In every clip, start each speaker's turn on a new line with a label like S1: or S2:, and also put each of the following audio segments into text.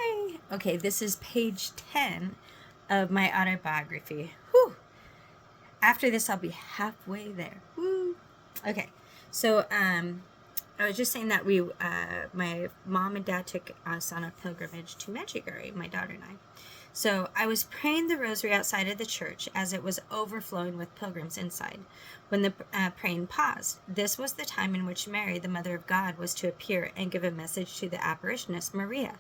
S1: Hi! Okay, this is page 10 of my autobiography. Whew! After this, I'll be halfway there. Woo! Okay, so I was just saying that my mom and dad took us on a pilgrimage to Medjugorje, my daughter and I. So I was praying the rosary outside of the church as it was overflowing with pilgrims inside when the praying paused. This was the time in which Mary, the Mother of God, was to appear and give a message to the apparitionist Maria.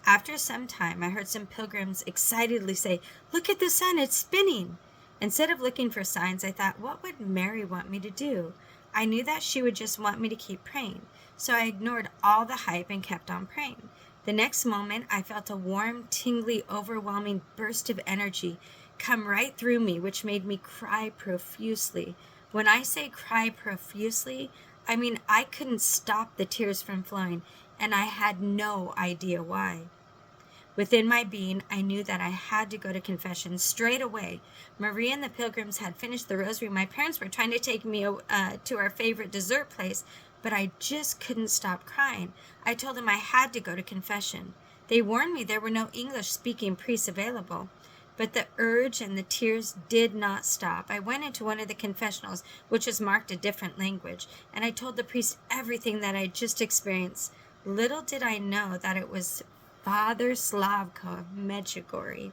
S1: After some time, I heard some pilgrims excitedly say, "Look at the sun, it's spinning." Instead of looking for signs, I thought, what would Mary want me to do? I knew that she would just want me to keep praying, so I ignored all the hype and kept on praying. The next moment, I felt a warm, tingly, overwhelming burst of energy come right through me, which made me cry profusely. When I say cry profusely, I mean I couldn't stop the tears from flowing, and I had no idea why. Within my being, I knew that I had to go to confession straight away. Maria and the pilgrims had finished the rosary. My parents were trying to take me to our favorite dessert place, but I just couldn't stop crying. I told them I had to go to confession. They warned me there were no English-speaking priests available, but the urge and the tears did not stop. I went into one of the confessionals, which was marked a different language, and I told the priest everything that I had just experienced. Little did I know that it was Father Slavko of Medjugorje.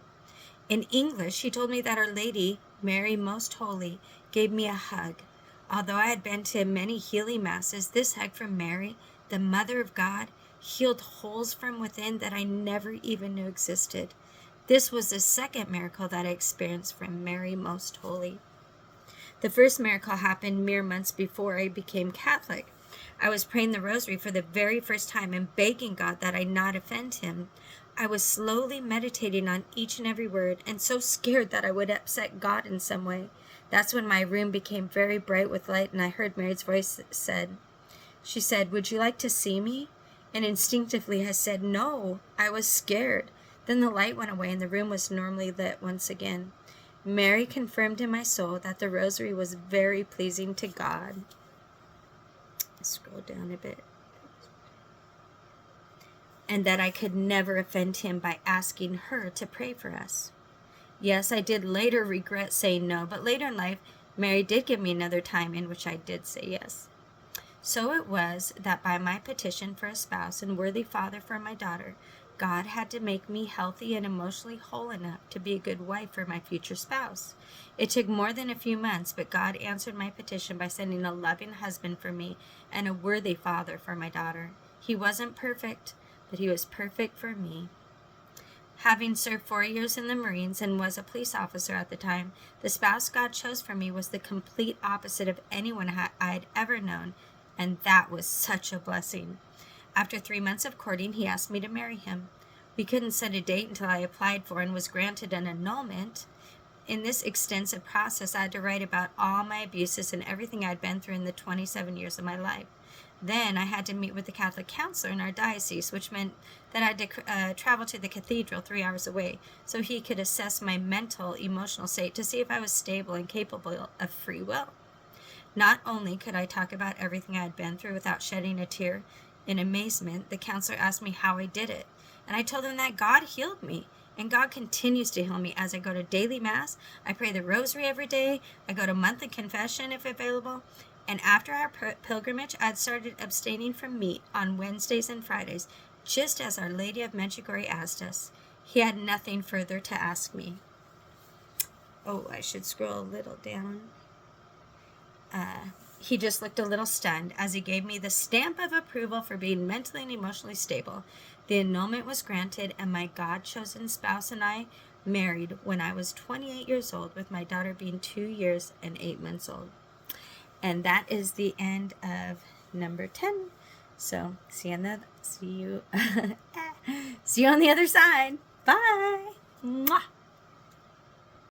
S1: In English, he told me that Our Lady, Mary Most Holy, gave me a hug. Although I had been to many healing masses, this hug from Mary, the Mother of God, healed holes from within that I never even knew existed. This was the second miracle that I experienced from Mary Most Holy. The first miracle happened mere months before I became Catholic. I was praying the rosary for the very first time and begging God that I not offend him. I was slowly meditating on each and every word and so scared that I would upset God in some way. That's when my room became very bright with light and I heard Mary's voice said, she said, "Would you like to see me?" And instinctively I said, "No." I was scared. Then the light went away and the room was normally lit once again. Mary confirmed in my soul that the rosary was very pleasing to God. Scroll down a bit. And that I could never offend him by asking her to pray for us. Yes, I did later regret saying no, but later in life, Mary did give me another time in which I did say yes. So it was that by my petition for a spouse and worthy father for my daughter, God had to make me healthy and emotionally whole enough to be a good wife for my future spouse. It took more than a few months, but God answered my petition by sending a loving husband for me and a worthy father for my daughter. He wasn't perfect, but he was perfect for me. Having served 4 years in the Marines and was a police officer at the time, the spouse God chose for me was the complete opposite of anyone I had ever known, and that was such a blessing. After 3 months of courting, he asked me to marry him. We couldn't set a date until I applied for and was granted an annulment. In this extensive process, I had to write about all my abuses and everything I'd been through in the 27 years of my life. Then I had to meet with the Catholic counselor in our diocese, which meant that I had to travel to the cathedral 3 hours away so he could assess my mental, emotional state to see if I was stable and capable of free will. Not only could I talk about everything I had been through without shedding a tear, in amazement, the counselor asked me how I did it, and I told him that God healed me, and God continues to heal me as I go to daily mass, I pray the rosary every day, I go to monthly confession if available, and after our pilgrimage, I had started abstaining from meat on Wednesdays and Fridays, just as Our Lady of Medjugorje asked us. He had nothing further to ask me. Oh, I should scroll a little down. He just looked a little stunned as he gave me the stamp of approval for being mentally and emotionally stable. The annulment was granted, and my God-chosen spouse and I married when I was 28 years old, with my daughter being 2 years and 8 months old. And that is the end of number 10. So see you on the other side. Bye. Mwah.